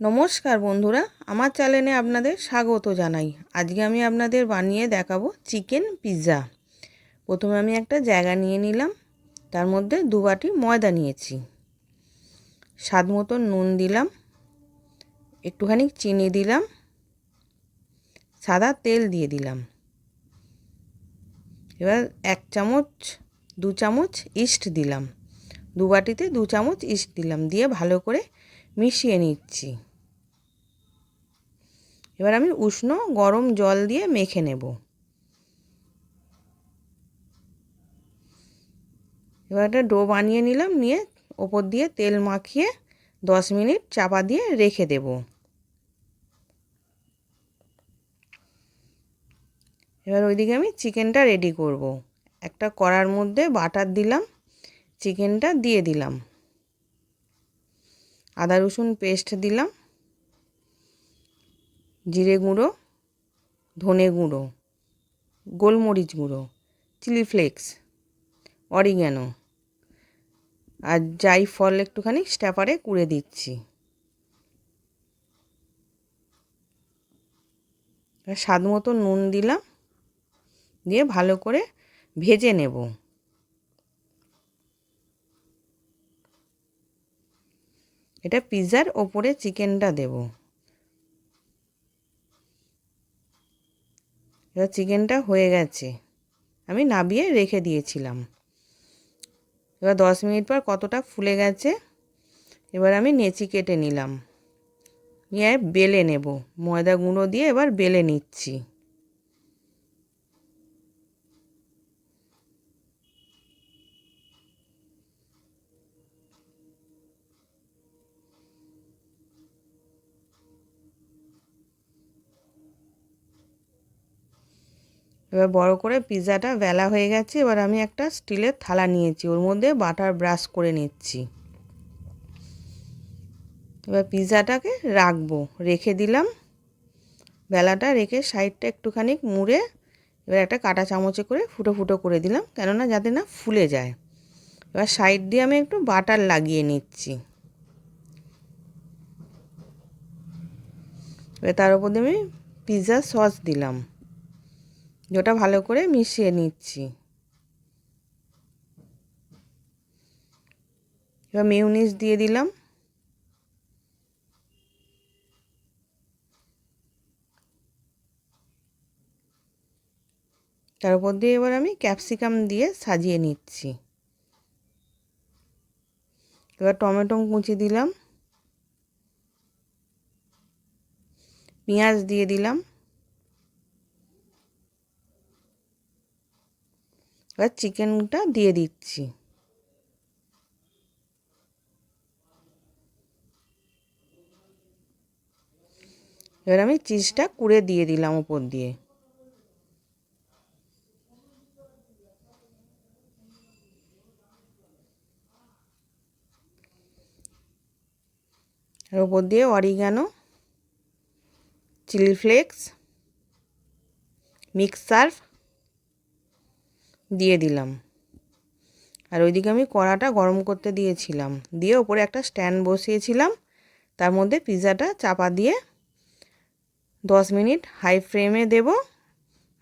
নমস্কার বন্ধুরা, আমার চ্যানেলে আপনাদের স্বাগত জানাই। আজকে আমি আপনাদের বানিয়ে দেখাবো চিকেন পিৎজা। প্রথমে আমি একটা জায়গা নিয়ে নিলাম, তার মধ্যে 2 বাটি ময়দা নিয়েছি, স্বাদ মতো নুন দিলাম, একটুখানি চিনি দিলাম, সাদা তেল দিয়ে দিলাম। এবার 1 চামচ 2 চামচ ইস্ট দিলাম, 2 বাটিতে 2 চামচ ইস্ট দিলাম, দিয়ে ভালো করে মিশিয়ে নিচ্ছি। এবার আমি উষ্ণ গরম জল দিয়ে মেখে নেব। এবার একটা ডো বানিয়ে নিলাম, নিয়ে ওপর দিয়ে তেল মাখিয়ে 10 মিনিট চাপা দিয়ে রেখে দেব। এবার ওইদিকে আমি চিকেনটা রেডি করব। একটা কড়ার মধ্যে বাটার দিলাম, চিকেনটা দিয়ে দিলাম, আদা রসুন পেস্ট দিলাম, জিরে গুঁড়ো, ধনে গুঁড়ো, গোলমরিচ গুঁড়ো, চিলি ফ্লেক্স, অরিগ্যানো আর জায়ফল একটুখানি স্ট্যাপারে কুড়ে দিচ্ছি। স্বাদ মতো নুন দিলাম, দিয়ে ভালো করে ভেজে নেব। এটা পিৎজার ওপরে চিকেনটা দেব। এবার চিকেনটা হয়ে গেছে, আমি নামিয়ে রেখে দিয়েছিলাম। এবার 10 মিনিট পর কতটা ফুলে গেছে, এবার আমি নেচি কেটে নিলাম, নিয়ে বেলে নেব। ময়দা গুঁড়ো দিয়ে এবার বেলে নিচ্ছি। এবার বড় করে পিৎজাটা বেলা হয়ে গেছে। এবার আমি একটা স্টিলের থালা নিয়েছি, ওর মধ্যে বাটার ব্রাশ করে নিচ্ছি। এবার পিৎজাটাকে রাখবো, রেখে দিলাম। বেলাটা রেখে সাইডটা একটুখানি মুড়ে এবার একটা কাঁটা চামচে করে ফুটো ফুটো করে দিলাম, কেননা যাতে না ফুলে যায়। এবার সাইড দিয়ে আমি একটু বাটার লাগিয়ে নিচ্ছি। এবার তার উপর দিয়ে আমি পিৎজা সস দিলাম, যেটা ভালো করে মিশিয়ে নিচ্ছি। এবার মেয়োনিজ দিয়ে দিলাম, তার উপর দিয়ে এবার আমি ক্যাপসিকাম দিয়ে সাজিয়ে নিচ্ছি। এবার টমেটো কুচি দিলাম, পেঁয়াজ দিয়ে দিলাম। এবার চিকেনটা দিয়ে দিচ্ছি। এবার আমি চিজটা কুড়ে দিয়ে দিলাম উপর দিয়ে। আর উপর দিয়ে oregano, chilli flakes, mix serve দিয়ে দিলাম। আর ওইদিকে আমি কড়াটা গরম করতে দিয়েছিলাম, দিয়ে ওপরে একটা স্ট্যান্ড বসিয়েছিলাম, তার মধ্যে পিৎজাটা চাপা দিয়ে 10 মিনিট হাই ফ্লেমে দেব,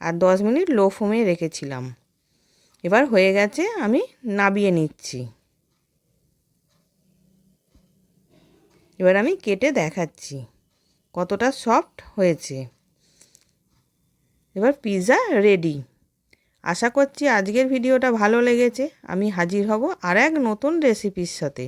আর 10 মিনিট লো ফ্লেমে রেখেছিলাম। এবার হয়ে গেছে, আমি নামিয়ে নিচ্ছি। এবার আমি কেটে দেখাচ্ছি কতটা সফট হয়েছে। এবার পিৎজা রেডি। আশা করছি আজকের ভিডিওটা ভালো লেগেছে। আমি হাজির হব আর এক নতুন রেসিপির সাথে।